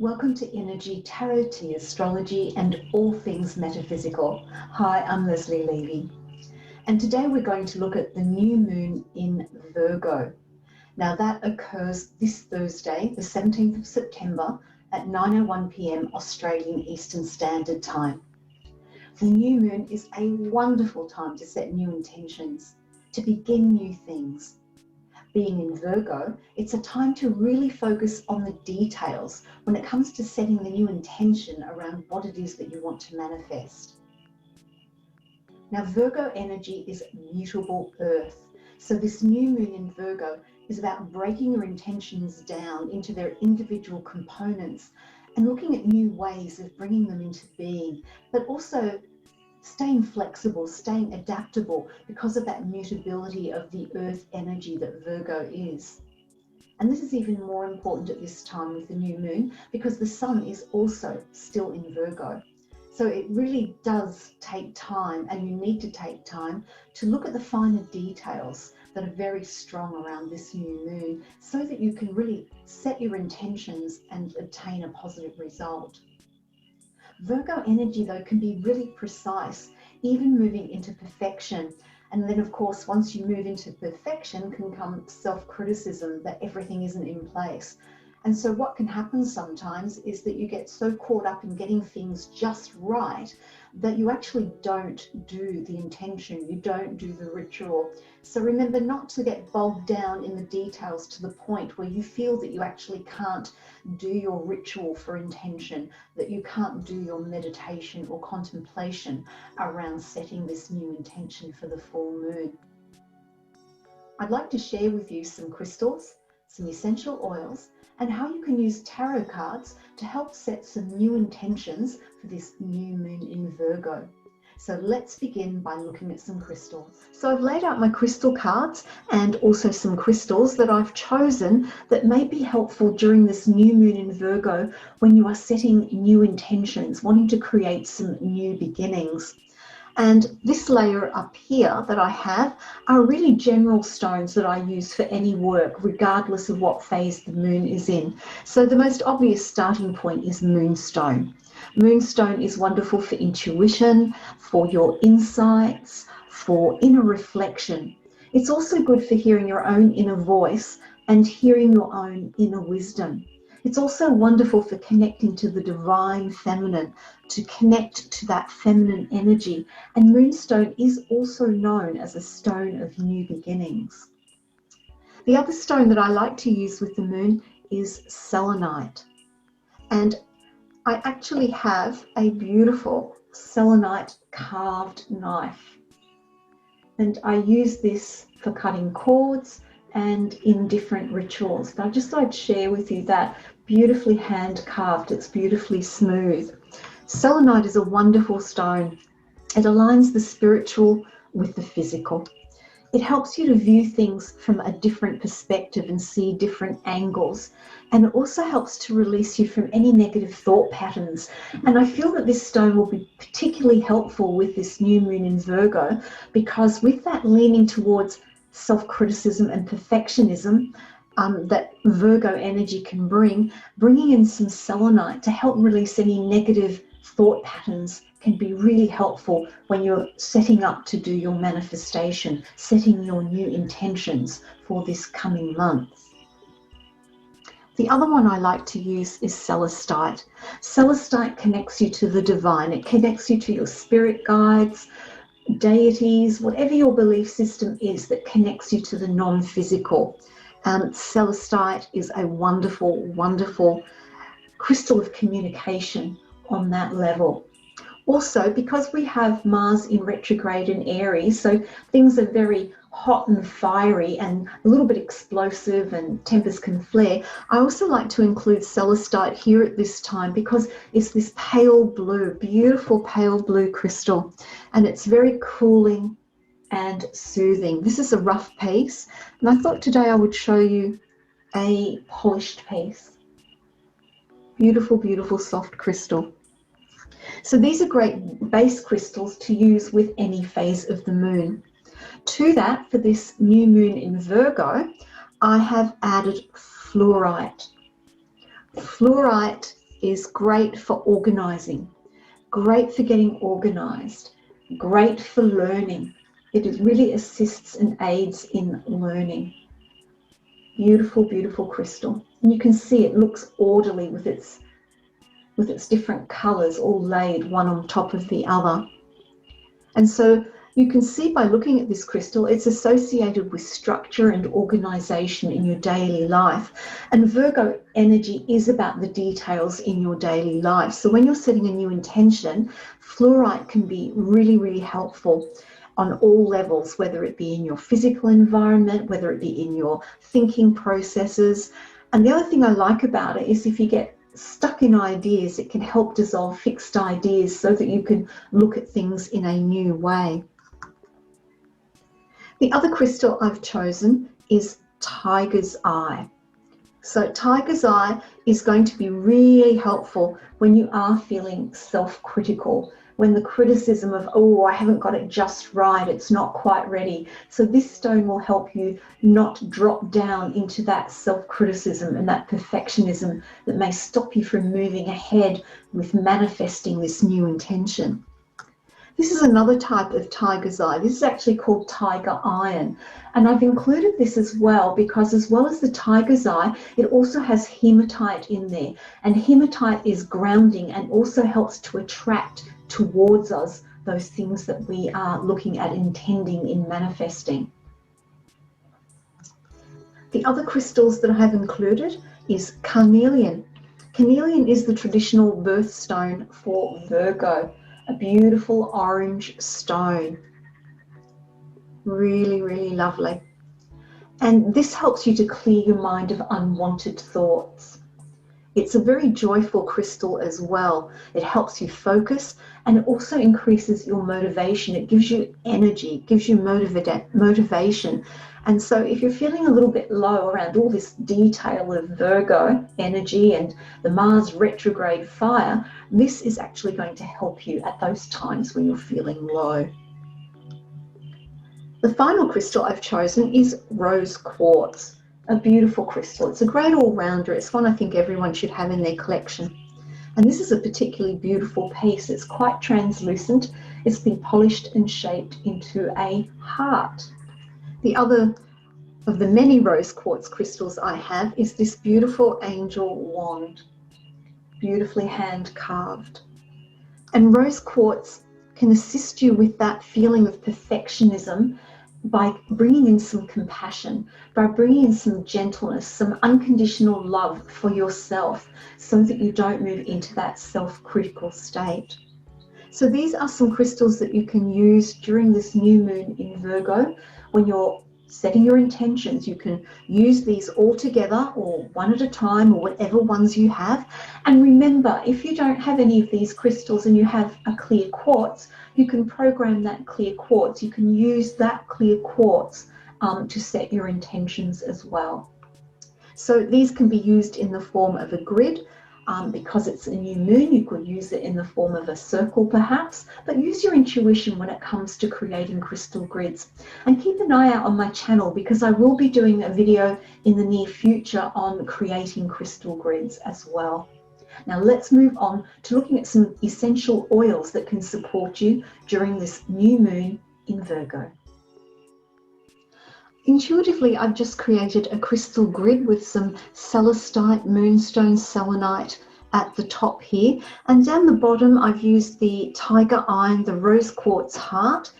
Welcome to Innerji, Tarot, Tea, Astrology, and all things metaphysical. Hi, I'm Lesley Levy, and today we're going to look at the new moon in Virgo. Now that occurs this Thursday, the 17th of September at 9:01 p.m. Australian Eastern Standard Time. The new moon is a wonderful time to set new intentions, to begin new things. Being in Virgo, it's a time to really focus on the details when it comes to setting the new intention around what it is that you want to manifest. Now, Virgo energy is mutable earth. So this new moon in Virgo is about breaking your intentions down into their individual components and looking at new ways of bringing them into being, but also staying flexible, staying adaptable because of that mutability of the earth energy that Virgo is. And this is even more important at this time with the new moon because the sun is also still in Virgo. So it really does take time, and you need to take time to look at the finer details that are very strong around this new moon so that you can really set your intentions and obtain a positive result. Virgo energy, though, can be really precise, even moving into perfection. And then, of course, once you move into perfection can come self-criticism that everything isn't in place. And so what can happen sometimes is that you get so caught up in getting things just right that you actually don't do the intention, you don't do the ritual. So remember not to get bogged down in the details to the point where you feel that you actually can't do your ritual for intention, that you can't do your meditation or contemplation around setting this new intention for the full moon. I'd like to share with you some crystals, some essential oils, and how you can use tarot cards to help set some new intentions for this new moon in Virgo. So let's begin by looking at some crystals. So I've laid out my crystal cards and also some crystals that I've chosen that may be helpful during this new moon in Virgo when you are setting new intentions, wanting to create some new beginnings. And this layer up here that I have are really general stones that I use for any work, regardless of what phase the moon is in. So the most obvious starting point is moonstone. Moonstone is wonderful for intuition, for your insights, for inner reflection. It's also good for hearing your own inner voice and hearing your own inner wisdom. It's also wonderful for connecting to the divine feminine, to connect to that feminine energy. And moonstone is also known as a stone of new beginnings. The other stone that I like to use with the moon is selenite. And I actually have a beautiful selenite carved knife. And I use this for cutting cords and in different rituals. But I just thought I'd share with you that beautifully hand carved, it's beautifully smooth. Selenite is a wonderful stone. It aligns the spiritual with the physical. It helps you to view things from a different perspective and see different angles. And it also helps to release you from any negative thought patterns. And I feel that this stone will be particularly helpful with this new moon in Virgo, because with that leaning towards self-criticism and perfectionism that Virgo energy can bringing in some selenite to help release any negative thought patterns can be really helpful when you're setting up to do your manifestation, setting your new intentions for this coming month. The other one I like to use is celestite. Celestite connects you to the divine. It connects you to your spirit guides, deities, whatever your belief system is that connects you to the non-physical. Celestite is a wonderful, wonderful crystal of communication on that level. Also, because we have Mars in retrograde in Aries, so things are very hot and fiery and a little bit explosive and tempers can flare, I also like to include celestite here at this time because it's this pale blue, beautiful pale blue crystal, and it's very cooling and soothing. This is a rough piece, and I thought today I would show you a polished piece. Beautiful, beautiful soft crystal. So these are great base crystals to use with any phase of the moon. To that, for this new moon in Virgo, I have added fluorite. Fluorite is great for organizing, great for getting organized, great for learning. It really assists and aids in learning. Beautiful, beautiful crystal. And you can see it looks orderly with its different colors all laid one on top of the other. And so you can see by looking at this crystal, it's associated with structure and organization in your daily life. And Virgo energy is about the details in your daily life. So when you're setting a new intention, fluorite can be really, really helpful on all levels, whether it be in your physical environment, whether it be in your thinking processes. And the other thing I like about it is if you get stuck in ideas, it can help dissolve fixed ideas so that you can look at things in a new way. The other crystal I've chosen is Tiger's Eye. So Tiger's Eye is going to be really helpful when you are feeling self-critical, when the criticism of, oh, I haven't got it just right, it's not quite ready. So this stone will help you not drop down into that self-criticism and that perfectionism that may stop you from moving ahead with manifesting this new intention. This is another type of Tiger's Eye. This is actually called Tiger Iron. And I've included this as well because as well as the Tiger's Eye, it also has hematite in there. And hematite is grounding and also helps to attract towards us those things that we are looking at intending in manifesting. The other crystals that I have included is carnelian. Carnelian is the traditional birthstone for Virgo. A beautiful orange stone. Really, really lovely. And this helps you to clear your mind of unwanted thoughts. It's a very joyful crystal as well. It helps you focus and it also increases your motivation. It gives you energy, it gives you motivation. And so if you're feeling a little bit low around all this detail of Virgo energy and the Mars retrograde fire, this is actually going to help you at those times when you're feeling low. The final crystal I've chosen is rose quartz, a beautiful crystal. It's a great all-rounder. It's one I think everyone should have in their collection. And this is a particularly beautiful piece. It's quite translucent. It's been polished and shaped into a heart. The other of the many rose quartz crystals I have is this beautiful angel wand, beautifully hand carved. And rose quartz can assist you with that feeling of perfectionism by bringing in some compassion, by bringing in some gentleness, some unconditional love for yourself so that you don't move into that self-critical state. So these are some crystals that you can use during this new moon in Virgo. When you're setting your intentions, you can use these all together or one at a time or whatever ones you have. And remember, if you don't have any of these crystals and you have a clear quartz, you can program that clear quartz. You can use that clear quartz to set your intentions as well. So these can be used in the form of a grid. Because it's a new moon, you could use it in the form of a circle perhaps, but use your intuition when it comes to creating crystal grids. And keep an eye out on my channel because I will be doing a video in the near future on creating crystal grids as well. Now let's move on to looking at some essential oils that can support you during this new moon in Virgo. Intuitively, I've just created a crystal grid with some celestite, moonstone, selenite at the top here. And down the bottom, I've used the tiger iron, the rose quartz heart,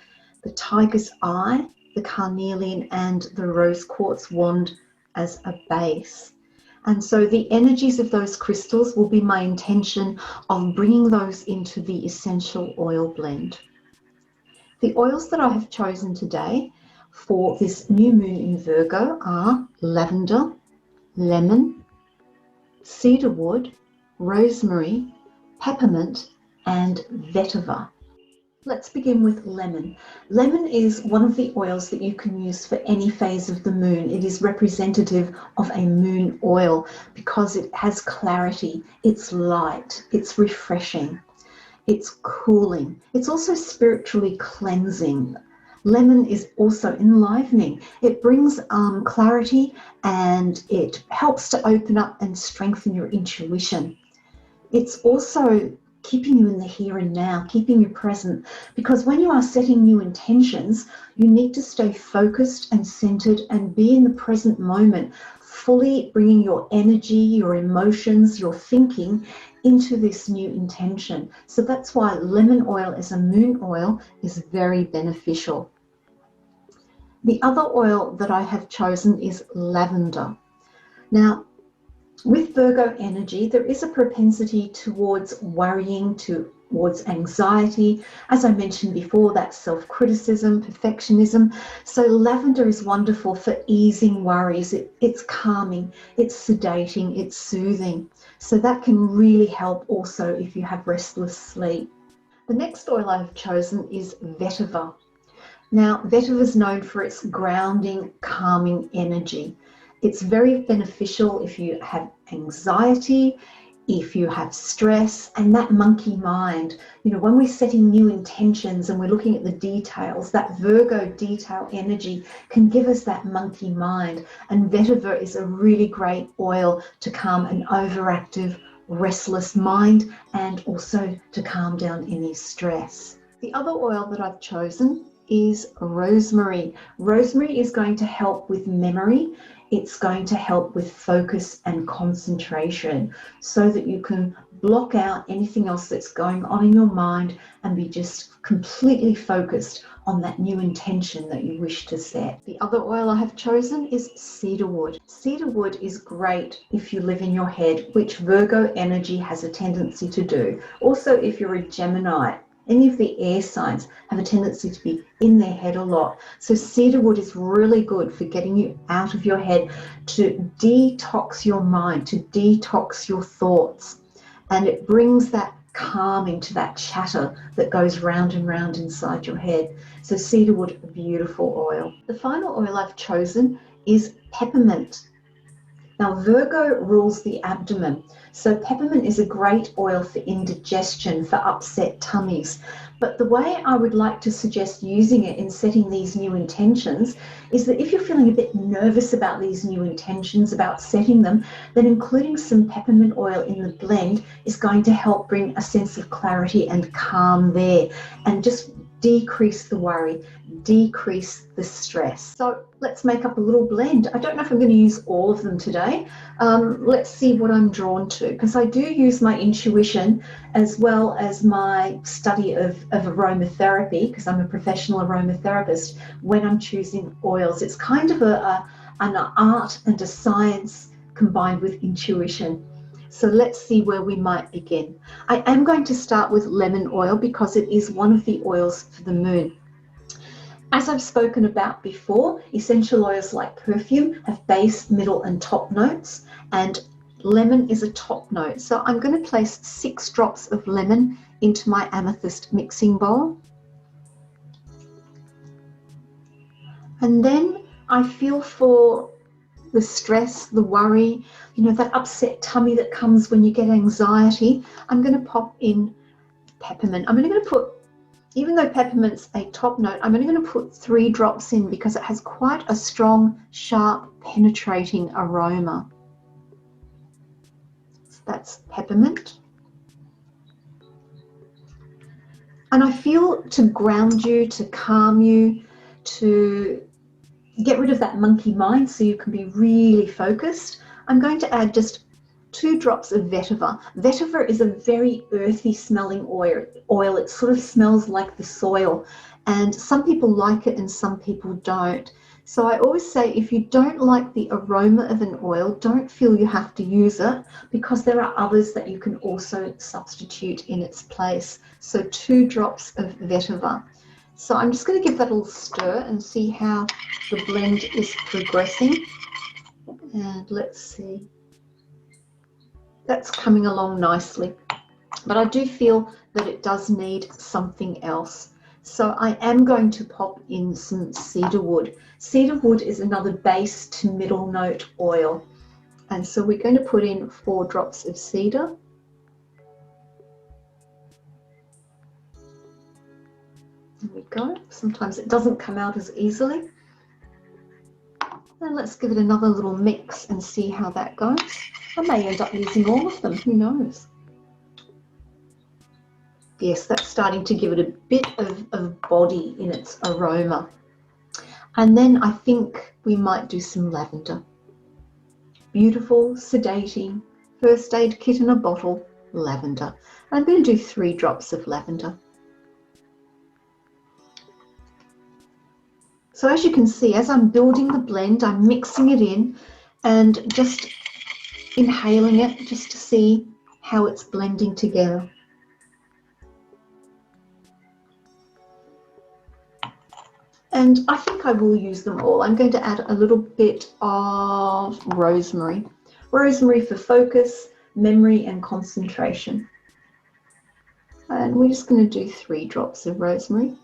the tiger's eye, the carnelian, and the rose quartz wand as a base. And so the energies of those crystals will be my intention of bringing those into the essential oil blend. The oils that I have chosen today for this new moon in Virgo are lavender, lemon, cedarwood, rosemary, peppermint, and vetiver. Let's begin with lemon. Lemon is one of the oils that you can use for any phase of the moon. It is representative of a moon oil because it has clarity, it's light, it's refreshing, it's cooling. It's also spiritually cleansing. Lemon is also enlivening. It brings clarity and it helps to open up and strengthen your intuition. It's also keeping you in the here and now, keeping you present, because when you are setting new intentions, you need to stay focused and centered and be in the present moment, fully bringing your energy, your emotions, your thinking into this new intention. So that's why lemon oil as a moon oil is very beneficial. The other oil that I have chosen is lavender. Now, with Virgo energy, there is a propensity towards worrying, towards anxiety. As I mentioned before, that's self-criticism, perfectionism. So lavender is wonderful for easing worries. It's calming, it's sedating, it's soothing. So that can really help also if you have restless sleep. The next oil I've chosen is vetiver. Now, vetiver is known for its grounding, calming energy. It's very beneficial if you have anxiety, if you have stress, and that monkey mind. You know, when we're setting new intentions and we're looking at the details, that Virgo detail energy can give us that monkey mind. And vetiver is a really great oil to calm an overactive, restless mind and also to calm down any stress. The other oil that I've chosen is rosemary. Rosemary is going to help with memory. It's going to help with focus and concentration so that you can block out anything else that's going on in your mind and be just completely focused on that new intention that you wish to set. The other oil I have chosen is cedarwood. Cedarwood is great if you live in your head, which Virgo energy has a tendency to do. Also, if you're a Gemini, any of the air signs have a tendency to be in their head a lot. So cedarwood is really good for getting you out of your head, to detox your mind, to detox your thoughts. And it brings that calming to that chatter that goes round and round inside your head. So cedarwood, a beautiful oil. The final oil I've chosen is peppermint. Now, Virgo rules the abdomen, so peppermint is a great oil for indigestion, for upset tummies. But the way I would like to suggest using it in setting these new intentions is that if you're feeling a bit nervous about these new intentions, about setting them, then including some peppermint oil in the blend is going to help bring a sense of clarity and calm there, and just decrease the worry, decrease the stress. So let's make up a little blend. I don't know if I'm going to use all of them today. Let's see what I'm drawn to, because I do use my intuition as well as my study of aromatherapy, because I'm a professional aromatherapist, when I'm choosing oils. It's kind of an art and a science combined with intuition. So let's see where we might begin. I am going to start with lemon oil because it is one of the oils for the moon. As I've spoken about before, essential oils like perfume have base, middle and top notes, and lemon is a top note. So I'm going to place 6 drops of lemon into my amethyst mixing bowl. And then I feel for the stress, the worry, you know, that upset tummy that comes when you get anxiety. I'm going to pop in peppermint. I'm only going to put, even though peppermint's a top note, I'm only going to put 3 drops in because it has quite a strong, sharp, penetrating aroma. So that's peppermint. And I feel to ground you, to calm you, to get rid of that monkey mind so you can be really focused, I'm going to add just 2 drops of vetiver. Vetiver is a very earthy smelling oil. It sort of smells like the soil, and some people like it and some people don't. So I always say, if you don't like the aroma of an oil, don't feel you have to use it, because there are others that you can also substitute in its place. So 2 drops of vetiver. So I'm just going to give that a little stir and see how the blend is progressing. And let's see. That's coming along nicely. But I do feel that it does need something else. So I am going to pop in some cedarwood. Cedarwood is another base to middle note oil. And so we're going to put in 4 drops of cedar. There we go. Sometimes it doesn't come out as easily. And let's give it another little mix and see how that goes. I may end up using all of them, who knows? Yes, that's starting to give it a bit of body in its aroma. And then I think we might do some lavender. Beautiful, sedating, first aid kit in a bottle, lavender. I'm going to do 3 drops of lavender. So as you can see, as I'm building the blend, I'm mixing it in and just inhaling it just to see how it's blending together. And I think I will use them all. I'm going to add a little bit of rosemary. Rosemary for focus, memory and concentration. And we're just going to do 3 drops of rosemary.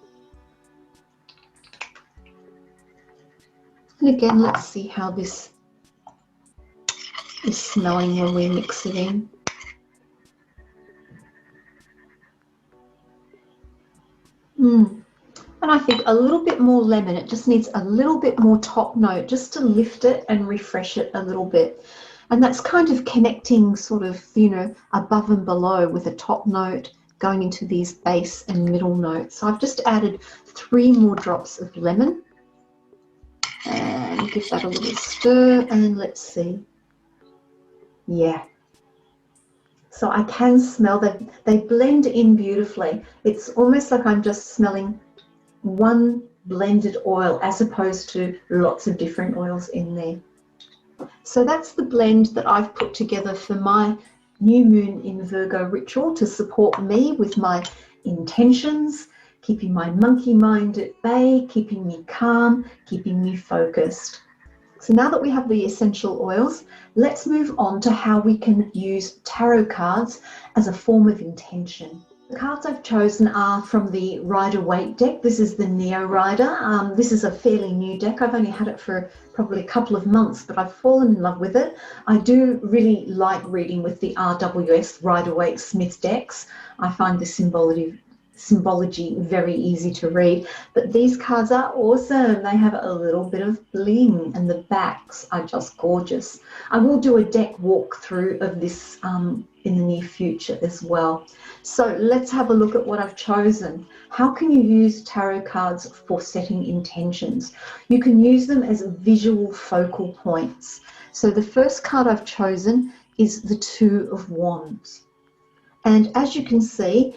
And again, let's see how this is smelling when we mix it in. And I think a little bit more lemon. It just needs a little bit more top note just to lift it and refresh it a little bit. And that's kind of connecting sort of, you know, above and below with a top note going into these base and middle notes. So I've just added 3 more drops of lemon and give that a little stir, and let's see. Yeah. So I can smell that they blend in beautifully. It's almost like I'm just smelling one blended oil as opposed to lots of different oils in there. So that's the blend that I've put together for my new moon in Virgo ritual to support me with my intentions, keeping my monkey mind at bay, keeping me calm, keeping me focused. So now that we have the essential oils, let's move on to how we can use tarot cards as a form of intention. The cards I've chosen are from the Rider-Waite deck. This is the Neo Rider. This is a fairly new deck. I've only had it for probably a couple of months, but I've fallen in love with it. I do really like reading with the RWS Rider-Waite Smith decks. I find the symbology very easy to read, but these cards are awesome. They have a little bit of bling and the backs are just gorgeous. I will do a deck walkthrough of this in the near future as well. So let's have a look at what I've chosen. How can you use tarot cards for setting intentions? You can use them as visual focal points. So the first card I've chosen is the 2 of Wands. And as you can see,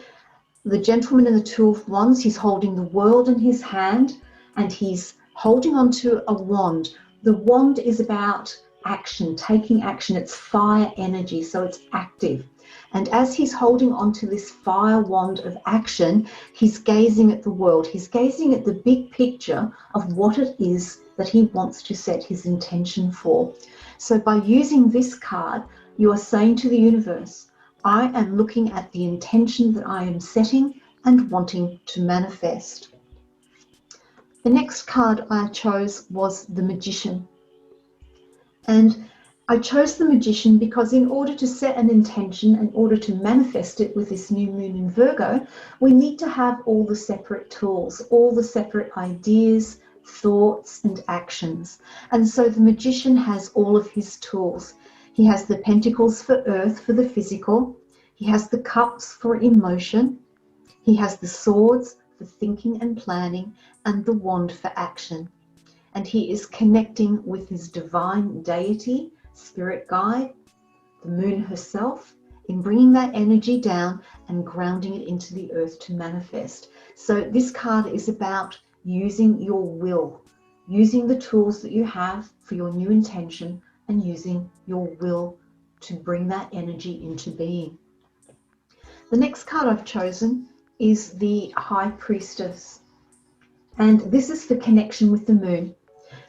the gentleman in the 2 of Wands, he's holding the world in his hand and he's holding onto a wand. The wand is about action, taking action. It's fire energy, so it's active. And as he's holding onto this fire wand of action, he's gazing at the world. He's gazing at the big picture of what it is that he wants to set his intention for. So by using this card, you are saying to the universe, I am looking at the intention that I am setting and wanting to manifest. The next card I chose was the Magician. And I chose the Magician because in order to set an intention, in order to manifest it with this new moon in Virgo, we need to have all the separate tools, all the separate ideas, thoughts and actions. And so the Magician has all of his tools. He has the Pentacles for earth, for the physical. He has the Cups for emotion. He has the Swords for thinking and planning, and the Wand for action. And he is connecting with his divine deity, spirit guide, the moon herself, in bringing that energy down and grounding it into the earth to manifest. So this card is about using your will, using the tools that you have for your new intention and using your will to bring that energy into being. The next card I've chosen is the High Priestess. And this is for connection with the moon.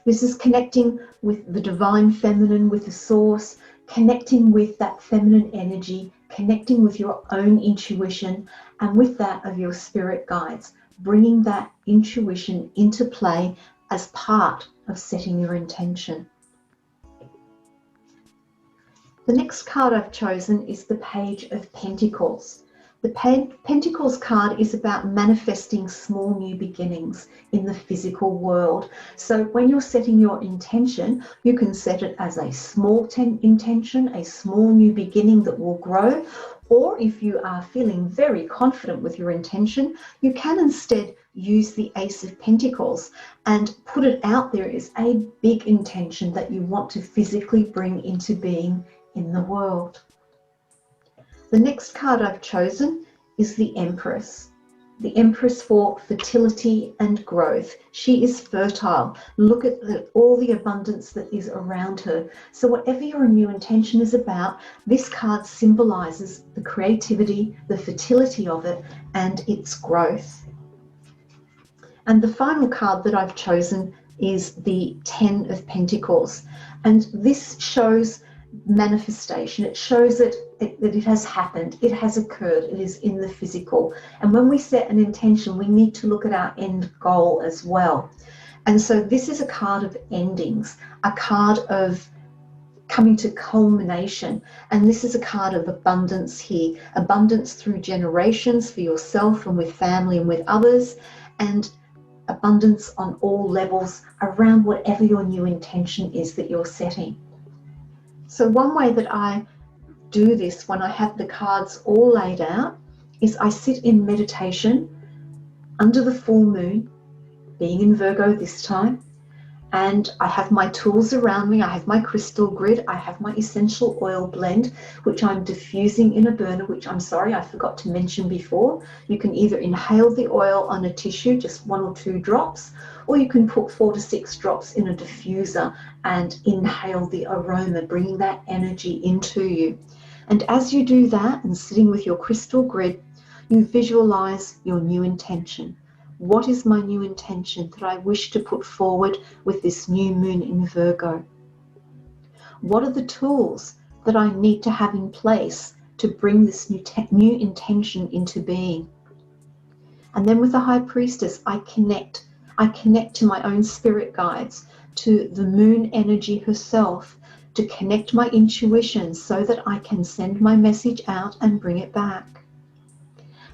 This is connecting with the divine feminine, with the source, connecting with that feminine energy, connecting with your own intuition, and with that of your spirit guides, bringing that intuition into play as part of setting your intention. The next card I've chosen is the Page of Pentacles. The Pentacles card is about manifesting small new beginnings in the physical world. So when you're setting your intention, you can set it as a small intention, a small new beginning that will grow. Or if you are feeling very confident with your intention, you can instead use the Ace of Pentacles and put it out there as a big intention that you want to physically bring into being in the world. The next card I've chosen is the Empress. The Empress for fertility and growth. She is fertile. Look at all the abundance that is around her. So whatever your new intention is about, this card symbolizes the creativity, the fertility of it, and its growth. And the final card that I've chosen is the Ten of Pentacles. And this shows manifestation. It shows that it has happened, it has occurred, it is in the physical. And when we set an intention, we need to look at our end goal as well. And so this is a card of endings, a card of coming to culmination. And this is a card of abundance here, abundance through generations for yourself and with family and with others, and abundance on all levels around whatever your new intention is that you're setting. So one way that I do this when I have the cards all laid out is I sit in meditation under the full moon, being in Virgo this time, and I have my tools around me. I have my crystal grid, I have my essential oil blend, which I'm diffusing in a burner, which I'm sorry I forgot to mention before. You can either inhale the oil on a tissue, just 1 or 2 drops, or you can put 4 to 6 drops in a diffuser and inhale the aroma, bringing that energy into you. And as you do that and sitting with your crystal grid, you visualize your new intention. What is my new intention that I wish to put forward with this new moon in Virgo? What are the tools that I need to have in place to bring this new intention into being? And then with the High Priestess, I connect to my own spirit guides, to the moon energy herself, to connect my intuition so that I can send my message out and bring it back.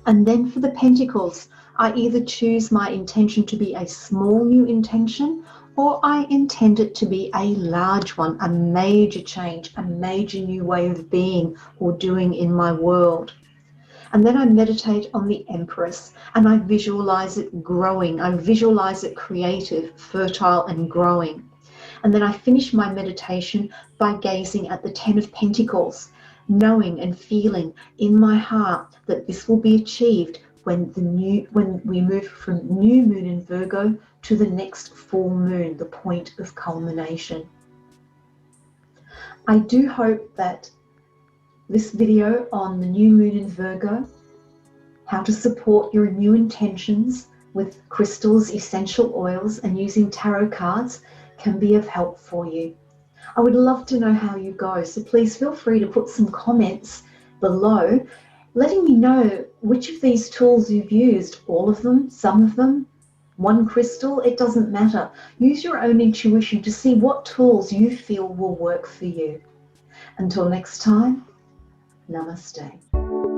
And then for the Pentacles, I either choose my intention to be a small new intention, or I intend it to be a large one, a major change, a major new way of being or doing in my world. And then I meditate on the Empress and I visualize it growing. I visualize it creative, fertile and growing. And then I finish my meditation by gazing at the Ten of Pentacles, knowing and feeling in my heart that this will be achieved when we move from new moon in Virgo to the next full moon, the point of culmination. I do hope that this video on the new moon in Virgo, how to support your new intentions with crystals, essential oils, and using tarot cards, can be of help for you. I would love to know how you go, so please feel free to put some comments below letting me know which of these tools you've used. All of them, some of them, one crystal, it doesn't matter. Use your own intuition to see what tools you feel will work for you. Until next time, namaste.